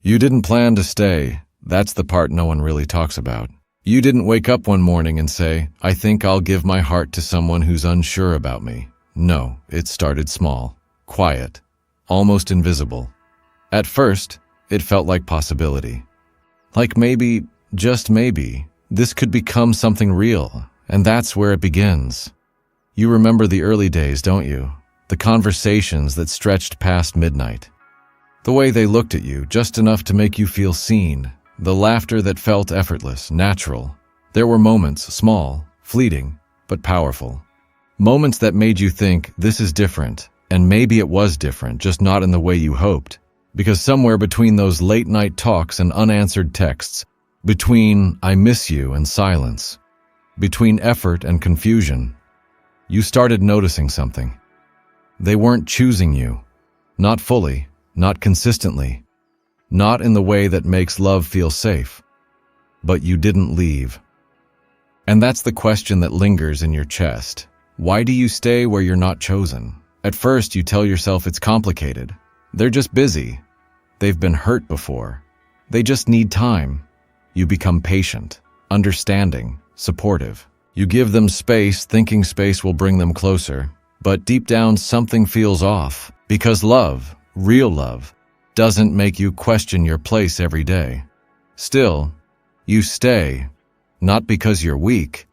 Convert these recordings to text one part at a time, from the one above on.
You didn't plan to stay. That's the part no one really talks about. You didn't wake up one morning and say, I think I'll give my heart to someone who's unsure about me. No, it started small, quiet, almost invisible. At first, it felt like possibility. Like maybe, just maybe, this could become something real, and that's where it begins. You remember the early days, don't you? The conversations that stretched past midnight. The way they looked at you, just enough to make you feel seen. The laughter that felt effortless, natural. There were moments, small, fleeting, but powerful. Moments that made you think, this is different, and maybe it was different, just not in the way you hoped. Because somewhere between those late-night talks and unanswered texts, between I miss you and silence, between effort and confusion, you started noticing something. They weren't choosing you. Not fully, not consistently, not in the way that makes love feel safe. But you didn't leave. And that's the question that lingers in your chest. Why do you stay where you're not chosen? At first, you tell yourself it's complicated. They're just busy. They've been hurt before. They just need time. You become patient, understanding, supportive. You give them space, thinking space will bring them closer. But deep down, something feels off. Because love, real love, doesn't make you question your place every day. Still, you stay, not because you're weak,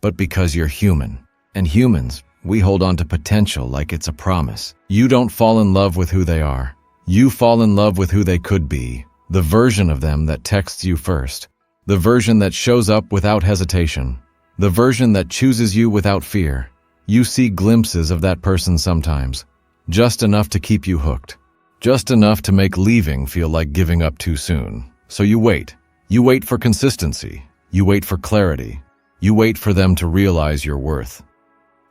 but because you're human. And humans, we hold on to potential like it's a promise. You don't fall in love with who they are. You fall in love with who they could be. The version of them that texts you first. The version that shows up without hesitation. The version that chooses you without fear. You see glimpses of that person sometimes. Just enough to keep you hooked. Just enough to make leaving feel like giving up too soon. So you wait. You wait for consistency. You wait for clarity. You wait for them to realize your worth.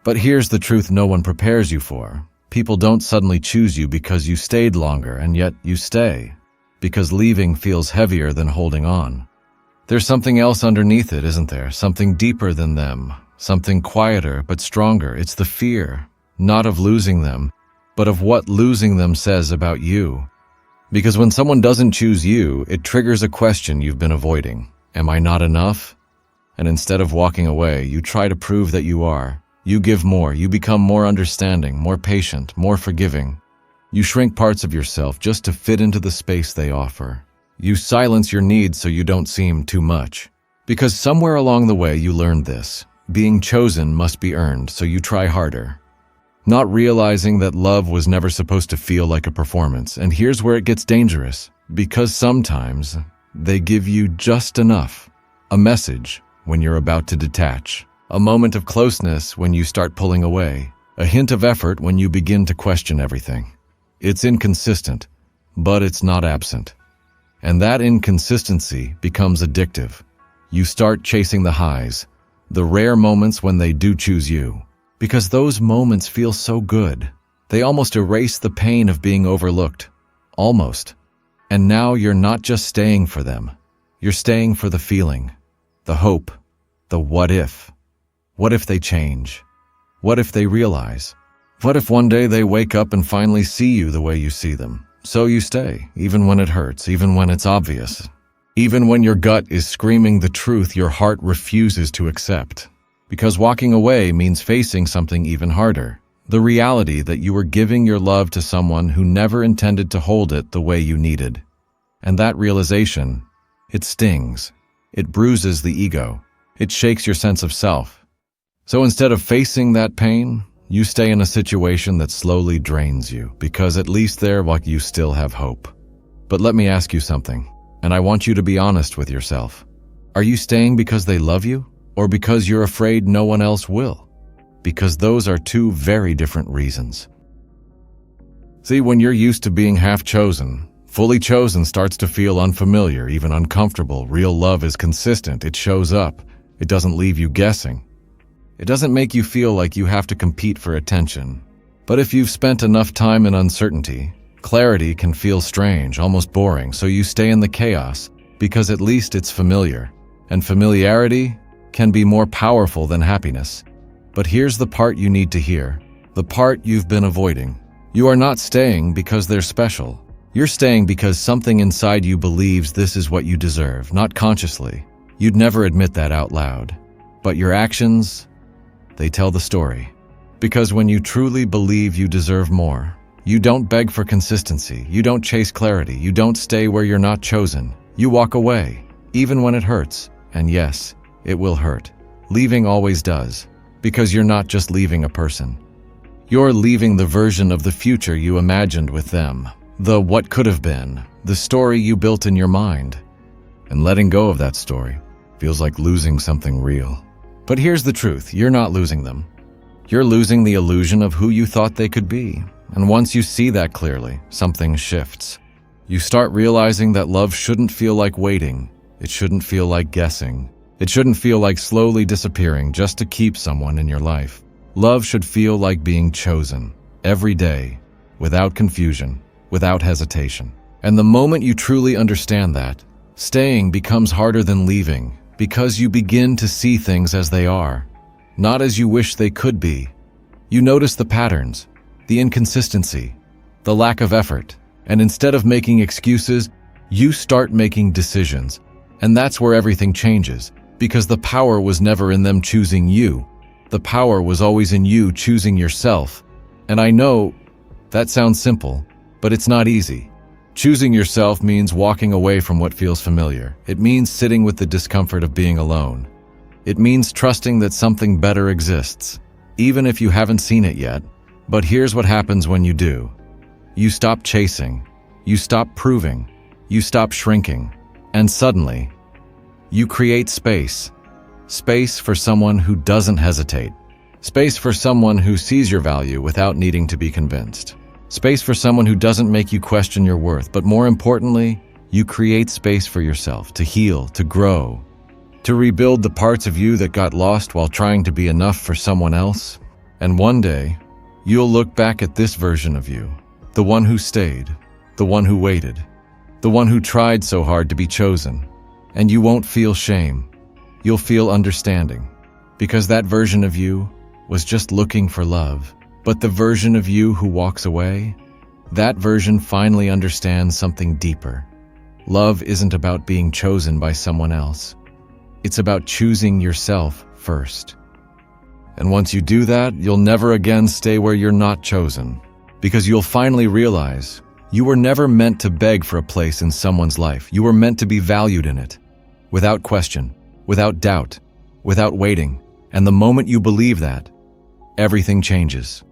But here's the truth no one prepares you for. People don't suddenly choose you because you stayed longer, and yet you stay. Because leaving feels heavier than holding on. There's something else underneath it, isn't there? Something deeper than them. Something quieter but stronger. It's the fear, not of losing them, but of what losing them says about you. Because when someone doesn't choose you, it triggers a question you've been avoiding. Am I not enough? And instead of walking away, you try to prove that you are. You give more, you become more understanding, more patient, more forgiving. You shrink parts of yourself just to fit into the space they offer. You silence your needs so you don't seem too much. Because somewhere along the way you learned this. Being chosen must be earned, so you try harder. Not realizing that love was never supposed to feel like a performance. And here's where it gets dangerous. Because sometimes they give you just enough. A message when you're about to detach. A moment of closeness when you start pulling away. A hint of effort when you begin to question everything. It's inconsistent, but it's not absent. And that inconsistency becomes addictive. You start chasing the highs, the rare moments when they do choose you. Because those moments feel so good. They almost erase the pain of being overlooked. Almost. And now you're not just staying for them. You're staying for the feeling, the hope, the what if. What if they change? What if they realize? What if one day they wake up and finally see you the way you see them? So you stay, even when it hurts, even when it's obvious. Even when your gut is screaming the truth your heart refuses to accept. Because walking away means facing something even harder. The reality that you were giving your love to someone who never intended to hold it the way you needed. And that realization, it stings. It bruises the ego. It shakes your sense of self. So instead of facing that pain, you stay in a situation that slowly drains you, because at least there, you still have hope. But let me ask you something, and I want you to be honest with yourself. Are you staying because they love you, or because you're afraid no one else will? Because those are two very different reasons. See, when you're used to being half chosen, fully chosen starts to feel unfamiliar, even uncomfortable. Real love is consistent. It shows up. It doesn't leave you guessing. It doesn't make you feel like you have to compete for attention. But if you've spent enough time in uncertainty, clarity can feel strange, almost boring, so you stay in the chaos because at least it's familiar. And familiarity can be more powerful than happiness. But here's the part you need to hear, the part you've been avoiding. You are not staying because they're special. You're staying because something inside you believes this is what you deserve, not consciously. You'd never admit that out loud. But your actions, they tell the story. Because when you truly believe you deserve more, you don't beg for consistency, you don't chase clarity, you don't stay where you're not chosen. You walk away, even when it hurts. And yes, it will hurt. Leaving always does. Because you're not just leaving a person. You're leaving the version of the future you imagined with them. The what could have been. The story you built in your mind. And letting go of that story feels like losing something real. But here's the truth, you're not losing them. You're losing the illusion of who you thought they could be. And once you see that clearly, something shifts. You start realizing that love shouldn't feel like waiting. It shouldn't feel like guessing. It shouldn't feel like slowly disappearing just to keep someone in your life. Love should feel like being chosen, every day, without confusion, without hesitation. And the moment you truly understand that, staying becomes harder than leaving, because you begin to see things as they are, not as you wish they could be. You notice the patterns, the inconsistency, the lack of effort, and instead of making excuses, you start making decisions. And that's where everything changes, because the power was never in them choosing you. The power was always in you choosing yourself. And I know that sounds simple, but it's not easy. Choosing yourself means walking away from what feels familiar. It means sitting with the discomfort of being alone. It means trusting that something better exists, even if you haven't seen it yet. But here's what happens when you do. You stop chasing. You stop proving. You stop shrinking. And suddenly, you create space. Space for someone who doesn't hesitate. Space for someone who sees your value without needing to be convinced. Space for someone who doesn't make you question your worth, but more importantly, you create space for yourself to heal, to grow, to rebuild the parts of you that got lost while trying to be enough for someone else. And one day, you'll look back at this version of you, the one who stayed, the one who waited, the one who tried so hard to be chosen. And you won't feel shame. You'll feel understanding, because that version of you was just looking for love. But the version of you who walks away, that version finally understands something deeper. Love isn't about being chosen by someone else. It's about choosing yourself first. And once you do that, you'll never again stay where you're not chosen, because you'll finally realize you were never meant to beg for a place in someone's life. You were meant to be valued in it, without question, without doubt, without waiting. And the moment you believe that, everything changes.